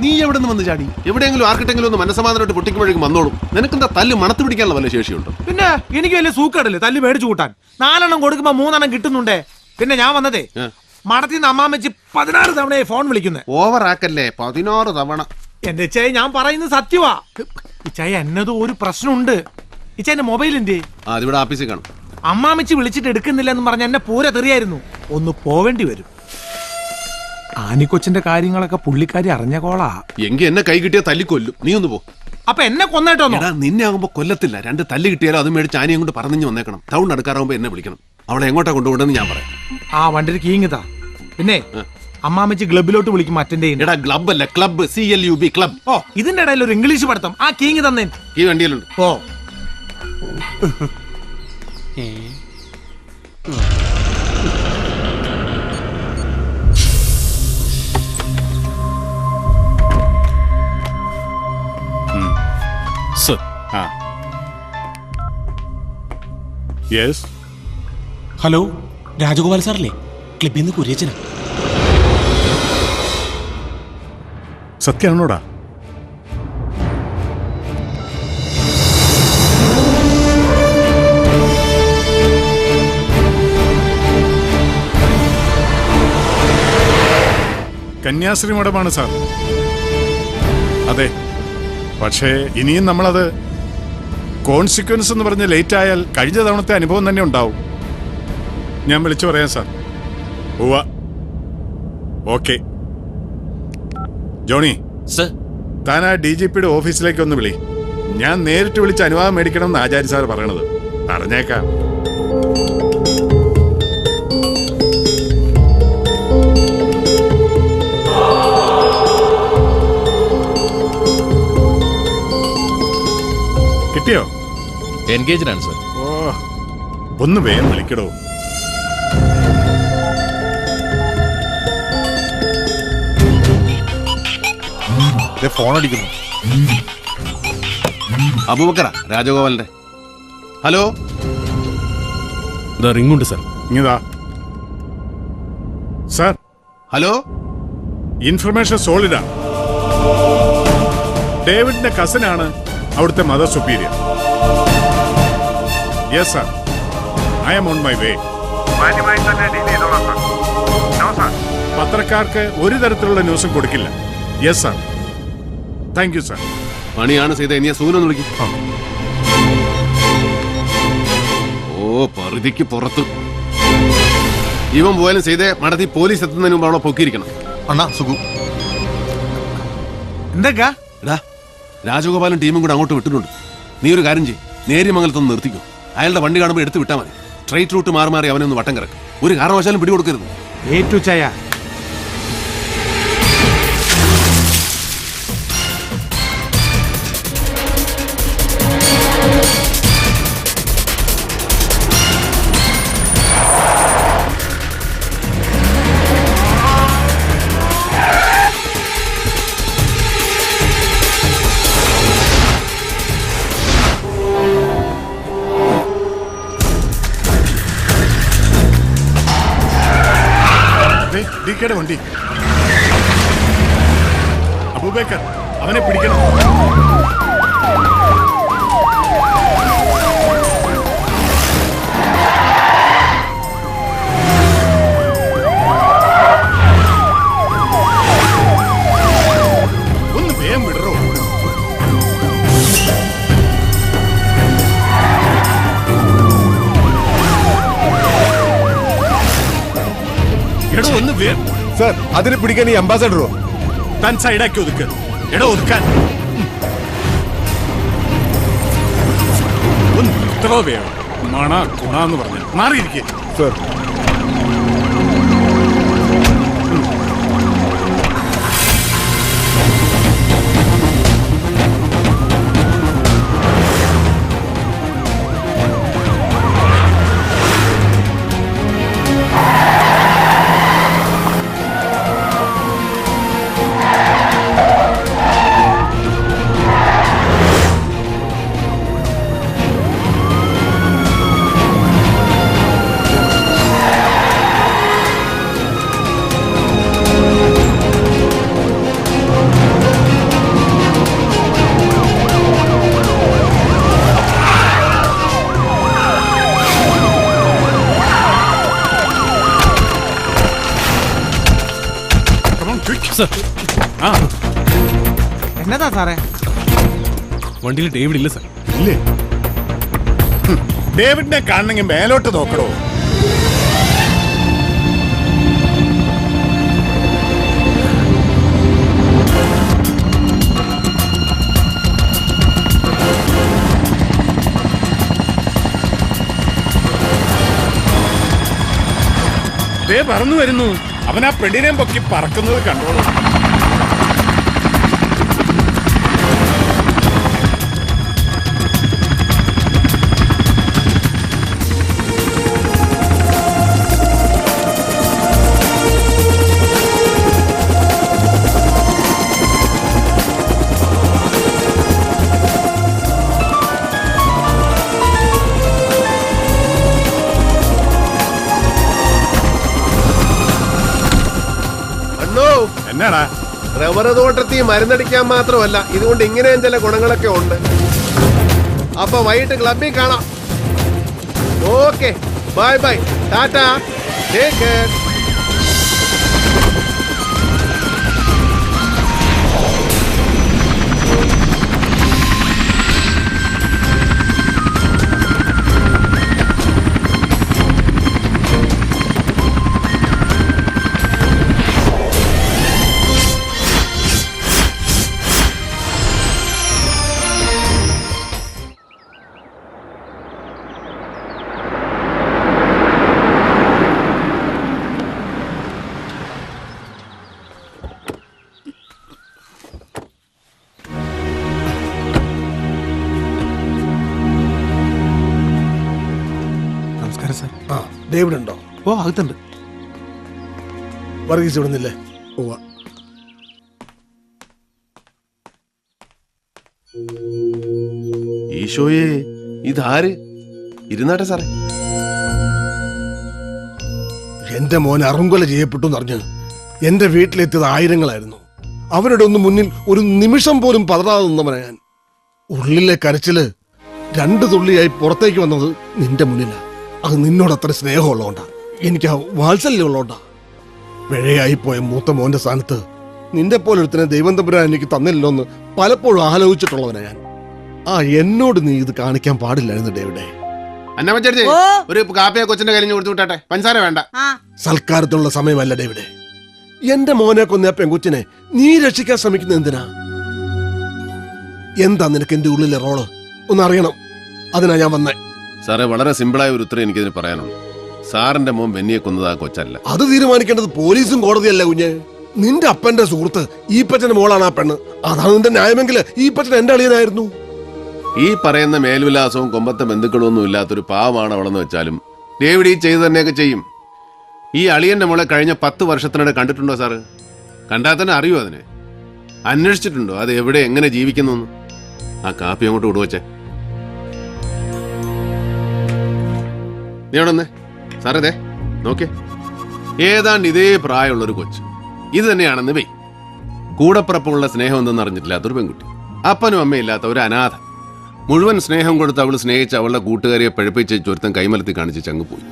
നീ എവിടെ നിന്ന് വന്ന് ചാടി? എവിടെയെങ്കിലും ആർക്കിട്ടെങ്കിലും ഒന്ന് മനസ്സമാധാനമായിട്ട് പൊട്ടിക്കുമ്പോഴേക്കും വന്നോളും. നിനക്കെന്താ തല്ല് മണത്ത് പിടിക്കാനുള്ള വല്ല ശേഷിയുണ്ടോ? പിന്നെ എനിക്ക് വലിയ സൂക്കടല്ലേ തല്ല് മേടിച്ചു കൂട്ടാൻ. 4 കൊടുക്കുമ്പോ 3 കിട്ടുന്നുണ്ടേ. പിന്നെ ഞാൻ വന്നതേ മടത്തിന്ന് അമ്മാമ്മച്ചി 16 തവണ ഫോൺ വിളിക്കുന്നത്. ഓവർ ആക്കല്ലേ, 16 തവണ. എന്റെ ഇച്ചായ ഞാൻ പറയുന്നത് സത്യവാ. ഇച്ചായ എന്നതോ ഒരു പ്രശ്നമുണ്ട്. ഇച്ചായന്റെ മൊബൈൽ എന്തേ? അതിവിടെ ആഫീസിൽ കാണും. അമ്മാമ്മച്ചി വിളിച്ചിട്ട് എടുക്കുന്നില്ല എന്ന് പറഞ്ഞ എന്നെ പൂര തെറിയായിരുന്നു. ഒന്ന് പോവേണ്ടി വരും. ആനിക്കൊച്ചിന്റെ കാര്യങ്ങളൊക്കെ പുള്ളിക്കാരി അറിഞ്ഞ കോളാ. എങ്കി എന്നെ കൈ കിട്ടിയ തല്ലിക്കൊല്ലും. നീ ഒന്ന് പോ. അപ്പൊ എന്നെ കൊന്നേട്ടോ? നിന്നെ ആകുമ്പോ കൊല്ലത്തില്ല. 2 തല്ല് കിട്ടിയാലും അതും മേടിച്ച് ആനയും കൊണ്ട് പറഞ്ഞു വന്നേക്കണം. ടൗൺ അടുക്കാറാകുമ്പോ എന്നെ വിളിക്കണം. അവളെ എങ്ങോട്ടാ കൊണ്ടുപോകണമെന്ന് ഞാൻ പറയാം. ആ വണ്ടിയിൽ കീങ്ങിതാ. പിന്നെ അമ്മാമ്മച്ചി ക്ലബിലോട്ട് വിളിക്കും അറ്റൻഡ് ചെയ്യുന്ന. എടാ ക്ലബ് അല്ല, ക്ലബ്, CLUB ക്ലബ്. ഓ ഇതിന്റെ ഇടയിൽ ഒരു ഇംഗ്ലീഷ് പഠിത്തം. ആ കീങ് തന്നെ ഈ വണ്ടിയിലുണ്ട്. ഓ സർ. യെസ്. ഹലോ, രാജഗോപാൽ സാറല്ലേ? ക്ലിപ്പിൽ നിന്ന് കുര്യച്ചന. സത്യാണോടാ? കന്യാസ്ത്രീ മഠമാണ് സാർ. അതെ, പക്ഷേ ഇനിയും നമ്മളത് കോൺസിക്വൻസ് എന്ന് പറഞ്ഞ് ലേറ്റ് ആയാൽ കഴിഞ്ഞ തവണത്തെ അനുഭവം തന്നെ ഉണ്ടാവും. ഞാൻ വിളിച്ചു പറയാം സാർ. ഉവ്വ. ഓക്കെ. ജോണി സർ, താൻ ആ DGPയുടെ ഓഫീസിലേക്ക് ഒന്ന് വിളി. ഞാൻ നേരിട്ട് വിളിച്ച് അനുവാദം മേടിക്കണം എന്ന് ആചാര്യ സാർ പറയണത്. പറഞ്ഞേക്കാം. കിട്ടിയോ? എൻഗേജ്ഡ് ആണ് സർ. ഓ, ഒന്ന് വേഗം വിളിക്കടോ. ഫോൺ അടിക്കുന്നു. അബൂബക്കറാ, രാജഗോപാലിന്റെ. ഹലോ, റിംഗുണ്ട് സർ. ഇങ്ങതാ സാർ. ഹലോ. ഇൻഫർമേഷൻ സോളിഡാ. ഡേവിഡിന്റെ കസിനാണ് അവിടുത്തെ mother superior. Yes sir, I am on my way. പത്രക്കാർക്ക് ഒരു തരത്തിലുള്ള ന്യൂസും കൊടുക്കില്ല. Yes sir, thank you sir. പണിയാണ് ചെയ്ത. ഇനി സൂനൊന്ന് വിളിക്കും. ഓ, പരിധിക്ക് പുറത്ത്. ഇവൻ പോയാലും ചെയ്തേ മടത്തി പോലീസ് എത്തുന്നതിന് മുമ്പ് അവളെ പൊക്കിയിരിക്കണം. അണ്ണാ സുഖു. എന്തൊക്കെയാ? എടാ, രാജഗോപാലും ടീമും കൂടെ അങ്ങോട്ട് വിട്ടിട്ടുണ്ട്. നീ ഒരു കാര്യം ചെയ്യും, നേര്യമംഗലത്തൊന്ന് നിർത്തിക്കും. അയാളുടെ വണ്ടി കാണുമ്പോൾ എടുത്ത് വിട്ടാൽ മതി. സ്ട്രൈറ്റ് റൂട്ട് മാറി മാറി അവനെ ഒന്ന് വട്ടം കിടക്കും. ഒരു കാരണവശാലും പിടികൊടുക്കരുത്. ഏറ്റു ചായ. DKയുടെ വണ്ടി. അബൂബക്കർ, അവനെ പിടിക്കണം. ഒന്ന് വേഗം വിടറോ. ഒന്ന് വേഗം. സർ, അതിനെ പിടിക്കാൻ ഈ അംബാസഡറോ? താൻ സൈഡാക്കി ഒതുക്ക്. എടോ ഒതുക്കാൻ. ഒന്ന് ഇത്രോ വേണം. മണ കുണാന്ന് പറഞ്ഞു മാറിയിരിക്കേ. Sir, sir. ആ എന്നതാ സാറേ? വണ്ടിയിൽ ഡേവിഡ് ഇല്ല സർ. ഇല്ലേ? ഡേവിഡിനെ കാണണമെങ്കിൽ മേലോട്ട് നോക്കണോ? ദേ പറന്നു വരുന്നു. അവൻ ആ പെണ്ണിനെയും പൊക്കി പറക്കുന്നത് കണ്ടോളൂ. എന്നാടാ? റബ്ബർ തോട്ടത്തിൽ മരുന്നടിക്കാൻ മാത്രമല്ല, ഇതുകൊണ്ട് ഇങ്ങനെയും ചില ഗുണങ്ങളൊക്കെ ഉണ്ട്. അപ്പൊ വൈകിട്ട് ക്ലബിൽ കാണാം. Okay, bye bye, Tata, take care. നമസ്കാരം സാർ. ആ, ഡേവിഡ് ഉണ്ടോ? ഓ, അകത്തുണ്ട്. വർഗീസ് ഇവിടുന്നില്ലേ? ഈശോയെ, ഇതാര്? ഇരുന്നാട്ടെ സാറേ. എന്റെ മോൻ അറുങ്കൊല ചെയ്യപ്പെട്ടു എന്നറിഞ്ഞ് എന്റെ വീട്ടിലെത്തിയത് ആയിരങ്ങളായിരുന്നു. അവരുടെ ഒന്നും മുന്നിൽ ഒരു നിമിഷം പോലും പതറാതെ നിന്നവനാ ഞാൻ. ഉള്ളിലെ കരച്ചില് 2 തുള്ളിയായി പുറത്തേക്ക് വന്നത് നിന്റെ മുന്നിലാ. അത് നിന്നോട് അത്ര സ്നേഹമുള്ളതുകൊണ്ടാ, എനിക്ക് ആ വാത്സല്യം ഉള്ളതുകൊണ്ടാ. പിഴയായി പോയ മൂത്ത മോന്റെ സ്ഥാനത്ത് നിന്റെ പോലെ ഒരുത്തനെ ദൈവം തമ്പുരാൻ എനിക്ക് തന്നില്ലല്ലോ എന്ന് പലപ്പോഴും ആലോചിച്ചിട്ടുള്ളവനാ ഞാൻ. ആ, എന്നോട് നീ ഇത് കാണിക്കാൻ പാടില്ലായിരുന്നു ഡേവിഡേ. അന്നമ്മച്ചേച്ചി, ഒരു കാപ്പിയെ കൊച്ചിന്റെ കയ്യിൽ കൊടുത്തു വിട്ടാട്ടെ. പഞ്ചസാര വേണ്ട. സൽക്കാരത്തിനുള്ള സമയമല്ല ഡേവിഡേ. എന്റെ മോനെ കൊന്ന പെൺകുച്ചിനെ നീ രക്ഷിക്കാൻ ശ്രമിക്കുന്നത് എന്തിനാ? എന്താ നിനക്ക് എന്റെ ഉള്ളിലെ റോള് ഒന്നറിയണം. അതിനാ ഞാൻ വന്നേ. സാറേ, വളരെ സിമ്പിളായ ഒരു ഉത്തരം എനിക്കിതിന് പറയാനുള്ളൂ. സാറിന്റെ മോൻ ബെന്നിയെ കൊന്നത് ആ കൊച്ചല്ല. അത് തീരുമാനിക്കേണ്ടത് പോലീസും കോടതിയല്ല കുഞ്ഞ്. നിന്റെ അപ്പന്റെ സുഹൃത്ത് ഈപ്പച്ചന്റെ മോളാണ് ആ പെണ്ണ്. അതാണ് നിന്റെ ന്യായമെങ്കിൽ ഈപ്പച്ചൻ എന്റെ അളിയനായിരുന്നു. ഈ പറയുന്ന മേൽവിലാസവും കൊമ്പത്തെ ബന്ധുക്കളും ഒന്നും ഇല്ലാത്തൊരു പാവമാണ് അവളെന്ന് വെച്ചാലും ഡേവിഡ് ഈ ചെയ്ത് തന്നെയൊക്കെ ചെയ്യും. ഈ അളിയന്റെ മോളെ കഴിഞ്ഞ 10 വർഷത്തിനിടെ കണ്ടിട്ടുണ്ടോ സാറ്? കണ്ടാൽ തന്നെ അറിയോ അതിനെ? അന്വേഷിച്ചിട്ടുണ്ടോ അത് എവിടെ എങ്ങനെ ജീവിക്കുന്നു? ആ കാപ്പി അങ്ങോട്ട് വിടുവച്ചേ. നീ അവിടെ വന്നേ. സാറേ, ദേ നോക്കേ, ഏതാണ്ട് ഇതേ പ്രായമുള്ളൊരു കൊച്ച്. ഇത് തന്നെയാണെന്ന് വെയ്. കൂടപ്പിറപ്പുള്ള സ്നേഹം എന്തെന്ന് അറിഞ്ഞിട്ടില്ലാത്തൊരു പെൺകുട്ടി, അപ്പനും അമ്മയില്ലാത്ത ഒരു അനാഥ. മുഴുവൻ സ്നേഹം കൊടുത്ത് അവൾ സ്നേഹിച്ച് അവളുടെ കൂട്ടുകാരിയെ പഴിപ്പിച്ച് ചുരുത്തം കൈമലത്തി കാണിച്ച് ചങ്ങ് പോയി.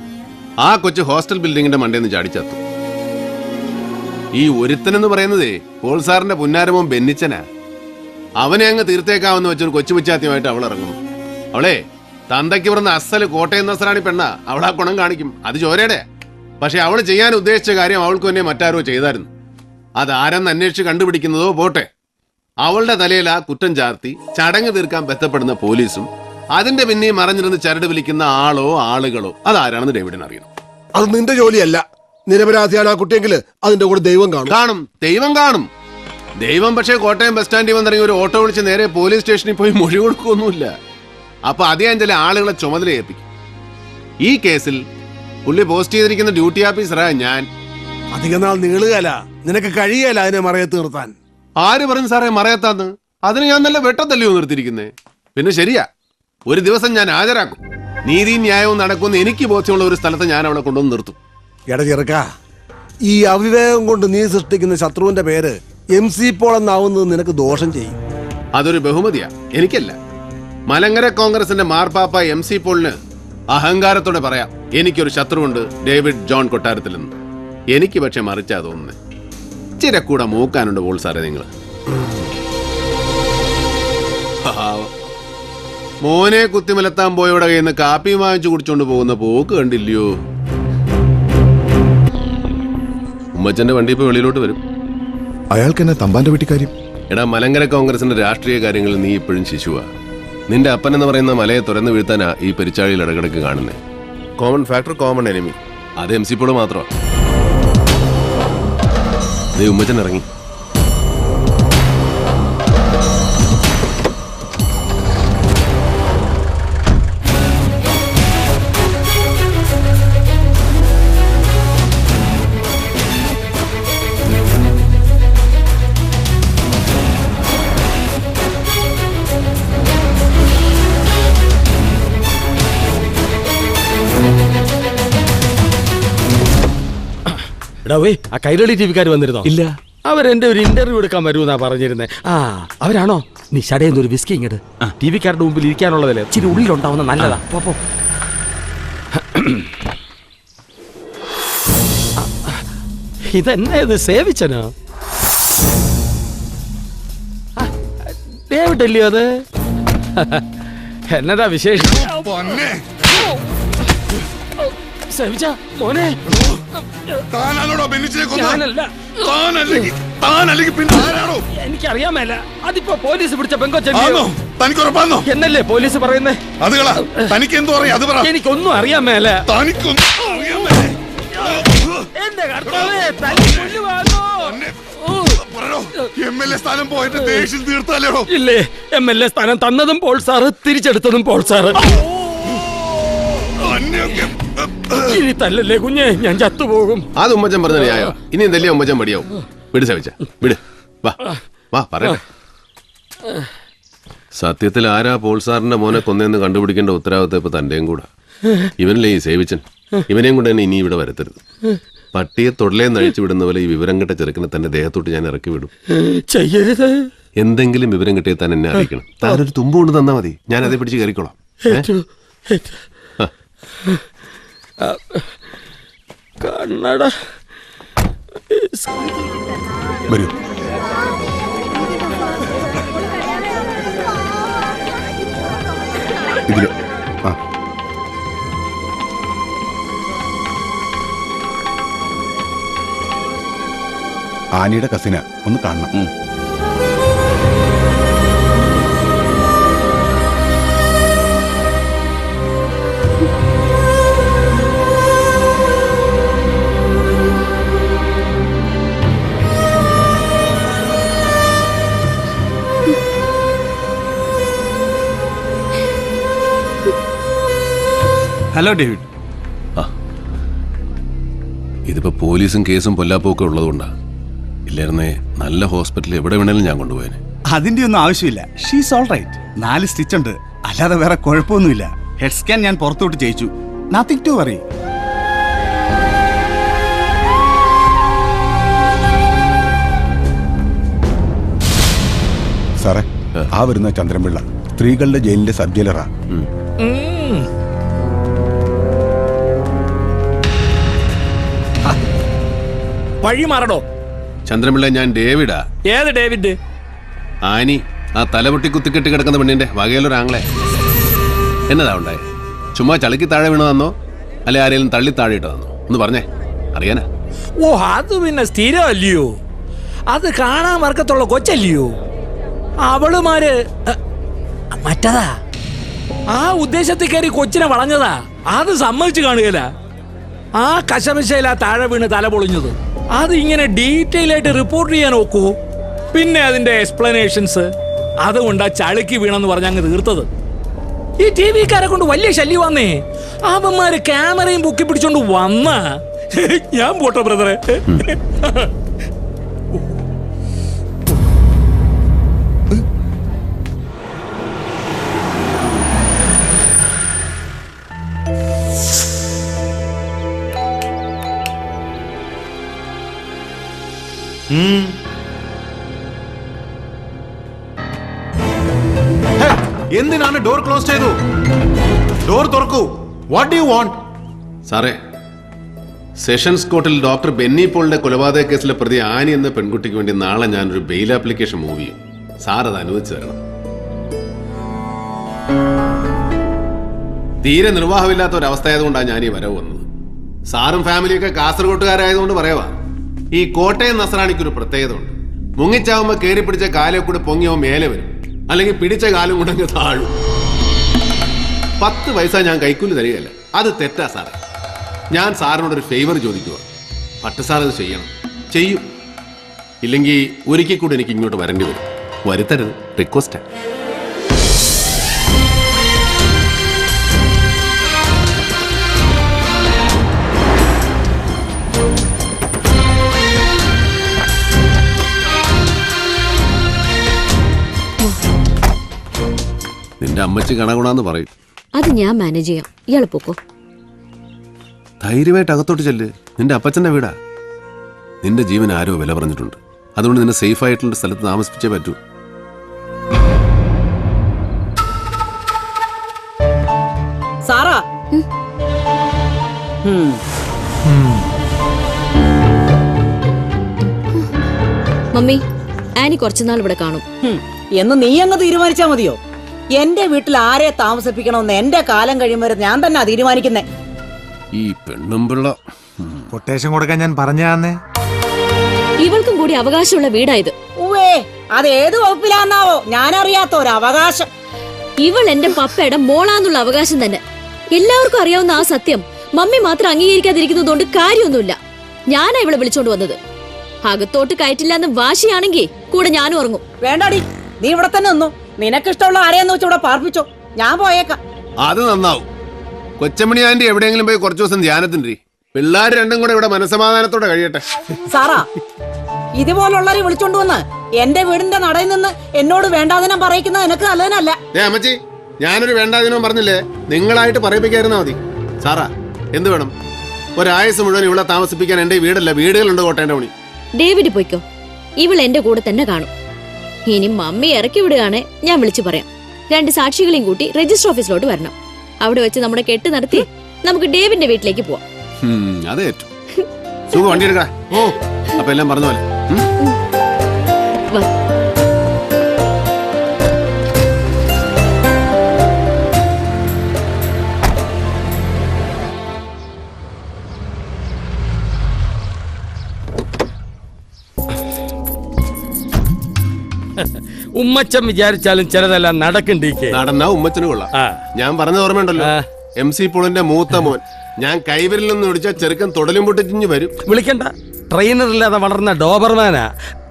ആ കൊച്ച് ഹോസ്റ്റൽ ബിൽഡിങ്ങിന്റെ മണ്ടേന്ന് ചാടിച്ചത്തു. ഈ ഒരുത്തനെന്ന് പറയുന്നതേ പോൾ സാറിന്റെ പുന്നാരമോൻ ബെന്നിച്ചനാ. അവനെ അങ്ങ് തീർത്തേക്കാവെന്ന് വെച്ചൊരു കൊച്ചു പിച്ചാത്യമായിട്ട് അവൾ ഇറങ്ങുന്നു. അവളെ തന്തയ്ക്ക് പറഞ്ഞ അസല് കോട്ടയം നസ്രാണി പെണ്ണാ. അവളാ ഗുണം കാണിക്കും, അത് ചോരയുടെ. പക്ഷെ അവൾ ചെയ്യാൻ ഉദ്ദേശിച്ച കാര്യം അവൾക്ക് തന്നെ മറ്റാരോ ചെയ്തായിരുന്നു. അതാരെന്ന് അന്വേഷിച്ച് കണ്ടുപിടിക്കുന്നതോ പോട്ടെ, അവളുടെ തലയിൽ ആ കുറ്റം ചാർത്തി ചടങ്ങ് തീർക്കാൻ ബന്ധപ്പെടുന്ന പോലീസും അതിന്റെ പിന്നെ മറഞ്ഞിരുന്ന് ചരട് വിളിക്കുന്ന ആളോ ആളുകളോ അതാരാണെന്ന് ഡേവിഡിന് അറിയണം. അത് നിന്റെ ജോലിയല്ല. നിരപരാധിയാണ് ആ കുട്ടിയെങ്കിൽ അതിന്റെ കൂടെ ദൈവം കാണും. കാണും, ദൈവം കാണും. ദൈവം പക്ഷേ കോട്ടയം ബസ് സ്റ്റാൻഡിൽ വന്നിറങ്ങി ഒരു ഓട്ടോ വിളിച്ച് നേരെ പോലീസ് സ്റ്റേഷനിൽ പോയി മൊഴി കൊടുക്കുകയൊന്നുമില്ല. അപ്പൊ അദ്ദേഹം ചില ആളുകളെ ചുമതല ഏൽപ്പിക്കും. ഈ കേസിൽ പുള്ളി പോസ്റ്റ് ചെയ്തിരിക്കുന്ന ഡ്യൂട്ടി ഓഫീസറാ ഞാൻ. അധികം നാൾ നീളുകയല്ല, നിനക്ക് കഴിയല്ല അതിനെ മറയത്ത് നിർത്താൻ. ആര് പറഞ്ഞു സാറേ മറയത്താന്ന്? അതിന് ഞാൻ നല്ല വെട്ടത്തല്ലയോ നിർത്തിയിരിക്കുന്നേ. പിന്നെ ശരിയാ, ഒരു ദിവസം ഞാൻ ഹാജരാക്കും. നീതിയും ന്യായവും നടക്കുന്ന എനിക്ക് ബോധ്യമുള്ള ഒരു സ്ഥലത്ത് ഞാൻ അവളെ കൊണ്ടുവന്ന് നിർത്തും. എടാ ചെറുക്ക, ഈ അവിവേകം കൊണ്ട് നീ സൃഷ്ടിക്കുന്ന ശത്രുവിന്റെ പേര് MC പോൾ എന്നാവുന്നത് നിനക്ക് ദോഷം ചെയ്യും. അതൊരു ബഹുമതിയാ, എനിക്കല്ല. മലങ്കര കോൺഗ്രസിന്റെ മാർപ്പാപ്പ MC പോളിന് അഹങ്കാരത്തോടെ പറയാം, എനിക്കൊരു ശത്രുവുണ്ട്, ഡേവിഡ് ജോൺ കൊട്ടാരത്തിൽ നിന്ന്. എനിക്ക് പക്ഷെ മറിച്ചാ തോന്നുന്നത്. ഇച്ചിരി കൂടെ മൂക്കാനുണ്ട് പോൾ സാറേ നിങ്ങൾ. മോനെ കുത്തിമലത്താൻ പോയവിടെ കയ്യിൽ നിന്ന് കാപ്പി വാങ്ങിച്ചു കുടിച്ചോണ്ട് പോകുന്ന പോക്ക് കണ്ടില്ലയോ? ഉമ്മച്ചന്റെ വണ്ടി ഇപ്പൊ വെളിയിലോട്ട് വരും. അയാൾക്ക് എന്നെ തമ്പാന്റെ വീട്ടിക്കാര്യം. എടാ, മലങ്കര കോൺഗ്രസിന്റെ രാഷ്ട്രീയ കാര്യങ്ങളിൽ നീ ഇപ്പോഴും ശിശുവാ. നിന്റെ അപ്പൻ എന്ന് പറയുന്ന മലയെ തുറന്നു വീഴ്ത്താനാ ഈ പെരിച്ചാഴിയിൽ ഇടകിടക്ക് കാണുന്നത്. Common factor, common enemy. അത് MC പോൾ മാത്രമാണ്. നീ ഉമ്മച്ചൻ ഇറങ്ങി. ആ കൈരളി ടിവിക്കാർ വന്നിരുന്നോ? ഇല്ല, അവരെന്റെ ഒരു ഇന്റർവ്യൂ എടുക്കാൻ വരുമെന്നാ പറഞ്ഞിരുന്നേ. ആ, അവരാണോ? നീ ഷടയെന്ന് ഒരു വിസ്കി ഇങ്ങട്. ടിവിക്കാരുടെ മുമ്പിൽ ഇരിക്കാനുള്ളതല്ലേ, ഇച്ചിരി ഉള്ളിലുണ്ടാവുന്ന നല്ലതാ. പോ. ഇതെന്നെ ഇത് സേവിച്ചനോ? ഡേവിഡല്ലയോ അത്? എന്നതാ വിശേഷം? സേവിച്ച മോനെ, എനിക്കറിയാമല്ല. അതിപ്പോ പോലീസ് പിടിച്ച പെങ്കൊച്ചല്ലോ. എന്നല്ലേ പോലീസ് പറയുന്നേ? എനിക്കൊന്നും അറിയാമേല. എന്റെ കർത്താവേ, ഇല്ലേ, MLA സ്ഥാനം തന്നതും പോൾ സാറ്, തിരിച്ചെടുത്തതും പോൾ സാറ്. ഇനി തല്ലല്ലേ കുഞ്ഞെ, ഞാൻ ചത്തുപോകും. അത് ഉമ്മച്ചൻ പറഞ്ഞ ന്യായോ? ഇനി എന്തല്ലേ ഉമ്മച്ചൻ മടിയാവും? വിട് സവിച്ച, വിട്. വാ പറയട്ടെ. സത്യത്തിൽ ആരാ പോൾ സാറിന്റെ മോനെ കൊന്നെന്ന് കണ്ടുപിടിക്കേണ്ട ഉത്തരവാദിത്തം ഇപ്പൊ തന്റെയും കൂടെ. ഇവനല്ലേ ഈ സേവിച്ചൻ. ഇവനെയും കൊണ്ട് തന്നെ ഇനി ഇവിടെ വരത്തരുത്. പട്ടിയെ തൊടലേന്ന് അഴിച്ചു വിടുന്ന പോലെ ഈ വിവരം കിട്ട ചെറുക്കിനെ തന്റെ ദേഹത്തോട്ട് ഞാൻ ഇറക്കി വിടും. ചെയ്യരുത്. എന്തെങ്കിലും വിവരം കിട്ടിയാൽ താൻ എന്നെ അറിയിക്കണം. താനൊരു തുമ്പ് കൊണ്ട് തന്നാ മതി, ഞാൻ അതേ പിടിച്ച് കയറിക്കോളാം. കണ്ണട വരൂ. ഇതില് ആനിയുടെ കസിന ഒന്ന് കാണണം. Hello David. ഇതിപ്പോ പോലീസും കേസും പൊല്ലാപ്പൊക്കെ ഉള്ളതുകൊണ്ടാ. ഇല്ലായിരുന്നേ നല്ല ഹോസ്പിറ്റലിൽ എവിടെ വേണേലും ഞാൻ കൊണ്ടുപോയേനെ. അതിന്റെ ഒന്നും ആവശ്യമില്ല. She's all right. 4 സ്റ്റിച്ച് ഉണ്ട്, അല്ലാതെ വേറെ കുഴപ്പമൊന്നുമില്ല. ഹെഡ് സ്കാൻ ഞാൻ പുറത്തോട്ട് ചെയ്യിച്ചു. Nothing to worry. സാറേ, ആ വരുന്ന ചന്ദ്രൻപിള്ള സ്ത്രീകളുടെ ജയിലിന്റെ സബ് ജയിലറാ. വഴി മാറടോ. ചന്ദ്രൻപിള്ള, ഞാൻ ഡേവിഡാ. ഏത് ഡേവിഡ്? ആനി, ആ തലപൊട്ടി കുത്തിക്കെട്ടി കിടക്കുന്ന പെണ്ണിന്റെ വകയിലൊരു ആങ്ങളെ. എന്നതാ ഉണ്ടായേ? ചുമ്മാ ചളിക്ക് താഴെ വീണതന്നോ അല്ലെ ആരെങ്കിലും തള്ളി താഴെയിട്ട് തന്നോ? ഒന്ന് പറഞ്ഞേ, അറിയാനാ. ഓ, അത് പിന്നെ സ്ഥിരമല്ലയോ? അത് കാണാൻ വർക്കത്തുള്ള കൊച്ചല്ലയോ? അവളുമാര് മറ്റതാ. ആ ഉദ്ദേശത്തിൽ കയറി കൊച്ചിനെ വളഞ്ഞതാ. അത് സമ്മതിച്ചു കാണുകയില്ല. ആ കശമശയിലാ താഴെ വീണ് തല പൊളിഞ്ഞത്. അത് ഇങ്ങനെ ഡീറ്റെയിൽ ആയിട്ട് റിപ്പോർട്ട് ചെയ്യാൻ നോക്കൂ. പിന്നെ അതിന്റെ എക്സ്പ്ലനേഷൻസ്. അതുകൊണ്ടാ ചളിക്ക് വീണെന്ന് പറഞ്ഞ അങ്ങ് തീർത്തത്. ഈ TV-ക്കാരെ കൊണ്ട് വലിയ ശല്യം വന്നേ. അവന്മാര് ക്യാമറയും പൊക്കി പിടിച്ചോണ്ട് വന്ന ഞാൻ പോട്ടെ ബ്രദറെ. എന്തിനാണ് ഡോർ ക്ലോസ് ചെയ്തു? ഡോർ തുറക്കൂ. What do you want? സാറേ, സെഷൻസ് കോർട്ടിൽ ഡോക്ടർ ബെന്നി പോളിന്റെ കൊലപാതക കേസിലെ പ്രതി ആനി എന്ന പെൺകുട്ടിക്ക് വേണ്ടി നാളെ ഞാനൊരു ബെയിൽ ആപ്ലിക്കേഷൻ മൂവ് ചെയ്യും. സാർ അത് അനുവദിച്ചു തരണം. തീരെ നിർവാഹമില്ലാത്ത ഒരവസ്ഥയായതുകൊണ്ടാണ് ഞാൻ ഈ വരവ് വന്നത്. സാറും ഫാമിലിയൊക്കെ കാസർഗോട്ടുകാരായതുകൊണ്ട് പറയവാ. ഈ കോട്ടയം നസ്രാണിക്കൊരു പ്രത്യേകത ഉണ്ട്. മുങ്ങിച്ചാവുമ്പോ കയറി പിടിച്ച കാലെ കൂടെ പൊങ്ങിയവൻ മേലെ വരും, അല്ലെങ്കിൽ പിടിച്ച കാലും കൊണ്ടങ്ങ് താഴും. 10 പൈസ ഞാൻ കൈക്കൂലി തരികയല്ല, അത് തെറ്റാ സാറേ. ഞാൻ സാറിനോടൊരു ഫേവർ ചോദിക്കുക. പട്ട് സാർ അത് ചെയ്യണം, ചെയ്യും. ഇല്ലെങ്കിൽ ഒരിക്കൽ കൂടി എനിക്ക് ഇങ്ങോട്ട് വരേണ്ടി വരും. വരുത്തരുത്, റിക്വസ്റ്റാ. നിന്റെ അമ്മച്ചി കണകുണാന്ന് പറയും. അത് ഞാൻ മാനേജ് ചെയ്യാം, ഇയാൾ പോക്കോ. ധൈര്യമായിട്ട് അകത്തോട്ട് ചെല്ല്. നിന്റെ അപ്പച്ചന്റെ വീടാ. നിന്റെ ജീവൻ ആരോ വില പറഞ്ഞിട്ടുണ്ട്. അതുകൊണ്ട് നിന്നെ സേഫ് ആയിട്ടുള്ള സ്ഥലത്ത് താമസിപ്പിച്ചേ പറ്റൂ. സാറാ, മമ്മി, ആനി കുറച്ചുനാൾ ഇവിടെ കാണും. എന്ന് നീ അങ്ങ് തീരുമാനിച്ചാ മതിയോ? എന്റെ വീട്ടിൽ ആരെ താമസിപ്പിക്കണമെന്ന് എന്റെ കാലം കഴിയും വരെ ഞാൻ തന്നെ തീരുമാനിക്കുന്നേ. ഈ പെണ്ണുമ്പിള്ള കൊട്ടേഷൻ കൊടുക്കാൻ ഞാൻ പറഞ്ഞാന്നേ. ഇവൾക്കും കൂടി അവകാശമുള്ള വീടായത്. ഉവേ, അത് ഏത് വകുപ്പിലാന്നാവോ ഞാനറിയാത്ത ഒരു അവകാശം. ഇവൾ എന്റെ പപ്പയുടെ മോളാന്നുള്ള അവകാശം തന്നെ. എല്ലാവർക്കും അറിയാവുന്ന ആ സത്യം മമ്മി മാത്രം അംഗീകരിക്കാതിരിക്കുന്നതുകൊണ്ട് കാര്യമൊന്നുമില്ല. ഞാനാ ഇവളെ വിളിച്ചോണ്ട് വന്നത്. അകത്തോട്ട് കയറ്റില്ല എന്ന് വാശിയാണെങ്കിൽ കൂടെ ഞാനും ഉറങ്ങും. വേണ്ടാടി, നീ ഇവിടെ തന്നെ നിന്നു. നിനക്കിഷ്ടമുള്ള ആരെയെന്ന് വെച്ച് ഇവിടെ പാർപ്പിച്ചോ, ഞാൻ പോയേക്കാം. അത് നന്നാവും. കൊച്ചമണി ആന്റി എവിടെയെങ്കിലും പോയി കുറച്ചു ദിവസം ധ്യാനത്തിൻ്റെ. പിള്ളേർ രണ്ടും കൂടെ ഇവിടെ മനസ്സമാധാനത്തോടെ കഴിയട്ടെ. സാറാ, ഇതുപോലുള്ളവരെ വിളിച്ചോണ്ട് വന്ന് എന്റെ വീടിന്റെ നടയിൽ നിന്ന് എന്നോട് വേണ്ടാതിനം പറയിക്കുന്നത് എനിക്ക് നല്ലതിനല്ല. അമ്മച്ചി, ഞാനൊരു വേണ്ടാതിനോ പറഞ്ഞില്ലേ, നിങ്ങളായിട്ട് പറയിപ്പിക്കായിരുന്നാ മതി. സാറാ, എന്ത് വേണം? ഒരായുസ് മുഴുവൻ ഇവിടെ താമസിപ്പിക്കാൻ എന്റെ വീടല്ല, വീടുകളുണ്ട് കോട്ടേന്റെ പണി. ഡേവിഡ് പോയിക്കോ, ഇവൾ എന്റെ കൂടെ തന്നെ കാണും. ഇനി മമ്മി ഇറക്കി വിടുകയാണെ ഞാൻ വിളിച്ചു പറയാം. 2 സാക്ഷികളെയും കൂട്ടി രജിസ്റ്റർ ഓഫീസിലോട്ട് വരണം. അവിടെ വെച്ച് നമ്മുടെ കെട്ട് നടത്തി നമുക്ക് ഡേവിഡിന്റെ വീട്ടിലേക്ക് പോവാം. അതേറ്റു സുഖം. വണ്ടി എടുക്കാം. ഓ, അപ്പൊ എല്ലാം പറഞ്ഞ പോലെ. വാ. ഉമ്മച്ചൻ വിചാരിച്ചാലും ചിലതെല്ലാം നടക്കണ്ടീക്കേ. നടന്നാ ഉമ്മച്ചന് കൊള്ളാം. ഞാൻ പറഞ്ഞ ഓർമ്മയുണ്ടല്ലോ, MC പോളിന്റെ മൂത്ത മോൻ. ഞാൻ കൈവരിൽ നിന്ന് വിളിച്ച ചെറുക്കൻ തൊടലും പൊട്ടിച്ചിഞ്ഞ് വരും. വിളിക്കണ്ട, ട്രെയിനർ ഇല്ലാതെ വളർന്ന ഡോബർമാനാ.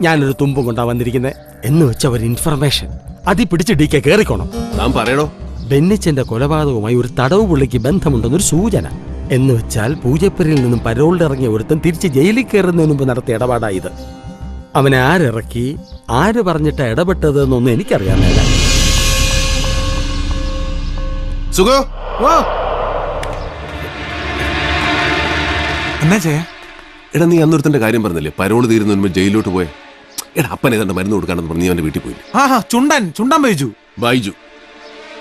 ഞാനൊരു തുമ്പും കൊണ്ടാ വന്നിരിക്കുന്നത് എന്ന് വെച്ച ഒരു ഇൻഫർമേഷൻ അതി പിടിച്ച് DK കേറിക്കോണം. താൻ പറയണോ? ബെന്നിച്ചന്റെ കൊലപാതകവുമായി ഒരു തടവ് പുള്ളിക്ക് ബന്ധമുണ്ടെന്നൊരു സൂചന. എന്ന് വെച്ചാൽ പൂജപ്പുരയിൽ നിന്നും പരോളിൽ ഇറങ്ങിയ ഒരുത്തൻ തിരിച്ച് ജയിലിൽ കയറുന്നതിന് മുമ്പ് നടത്തിയ ഇടപാടായത്. അവനെ ആരിറക്കി, ആര് പറഞ്ഞിട്ടാ ഇടപെട്ടത് എന്നൊന്നും എനിക്കറിയാൻ മേല. സുഖോ, എന്നാ ചെയ്യാ? എടാ, നീ അന്നൊരുത്തന്റെ കാര്യം പറഞ്ഞില്ലേ, പരോള് തീരുന്നതിന് മുമ്പ് ജയിലിലോട്ട് പോയെ. എടാ, അപ്പൻ ഏതാണ്ട് മരുന്ന് കൊടുക്കാണെന്ന് പറഞ്ഞ് നീ അവന്റെ വീട്ടിൽ പോയില്ലേ? Chundan Baiju,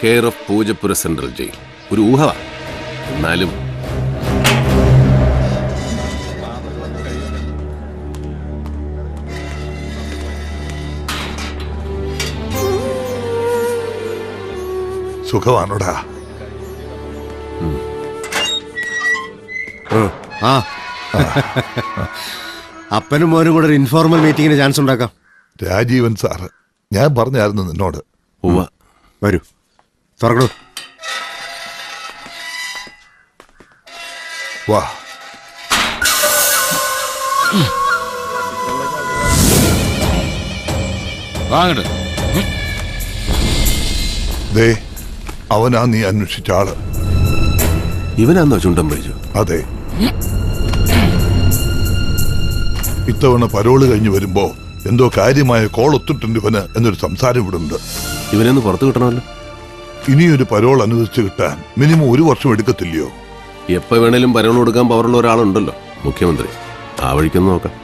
care of Poojappura central jail. ഒരു ഊഹവാ, എന്നാലും സുഖമാണോടാ? അപ്പനും മോനും കൂടെ ഒരു ഇൻഫോർമൽ മീറ്റിംഗിന് ചാൻസ് ഉണ്ടാക്കാം. രാജീവൻ സാറ്, ഞാൻ പറഞ്ഞായിരുന്നു നിന്നോട്. വരൂ, തുറക്കണു. വാ. ദേ, അവനാ നീ അന്വേഷിച്ച ആള്. ഇവനാന്നോ ചുണ്ടൻ ബൈജു? അതെ. ഇത്തവണ പരോള് കഴിഞ്ഞ് വരുമ്പോ എന്തോ കാര്യമായ കോൾ ഒത്തിട്ടുണ്ട് ഇവന് എന്നൊരു സംസാരം ഇവിടെ ഉണ്ട്. ഇവനൊന്ന് പുറത്തു കിട്ടണമല്ലോ. ഇനിയൊരു പരോൾ അനുവദിച്ച് കിട്ടാൻ മിനിമം 1 വർഷം എടുക്കത്തില്ലയോ? എപ്പോ വേണേലും പരോൾ കൊടുക്കാൻ പവറുള്ള ഒരാളുണ്ടല്ലോ, മുഖ്യമന്ത്രി. ആ വഴിക്കൊന്ന് നോക്കാം.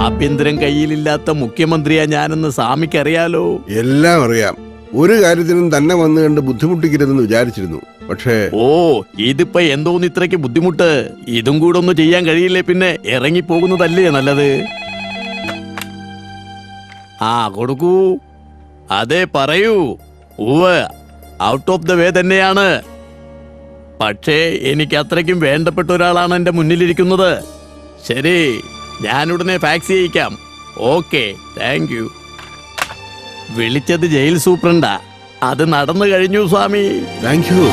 ആഭ്യന്തരം കയ്യിലില്ലാത്ത മുഖ്യമന്ത്രിയാ ഞാനെന്ന് സ്വാമിക്കറിയാലോ. എല്ലാം അറിയാം. ഒരു കാര്യത്തിനും തന്നെ വന്നു കണ്ട് ബുദ്ധിമുട്ടിക്കരുതെന്ന് വിചാരിച്ചിരുന്നു. പക്ഷേ ഓ ഇതിപ്പോ എന്തോന്ന് ഇത്രയ്ക്ക് ബുദ്ധിമുട്ട്? ഇതും കൂടെ ഒന്ന് ചെയ്യാൻ കഴിയില്ലേ പിന്നെ ഇറങ്ങി പോകുന്നതല്ലേ നല്ലത്. ആ കൊടുക്കൂ. അതെ പറയൂ. ഉവ് ഔട്ട് ഓഫ് ദ വേ തന്നെയാണ്. പക്ഷേ എനിക്ക് അത്രയ്ക്കും വേണ്ടപ്പെട്ട ഒരാളാണ് എന്റെ മുന്നിലിരിക്കുന്നത്. ശരി, ഞാനുടനെ ഫാക്സ് ചെയ്യിക്കാം. Okay, thank you. വിളിച്ചത് ജയിൽ സൂപ്രണ്ടാ. അത് നടന്നു കഴിഞ്ഞു സ്വാമി. Thank you.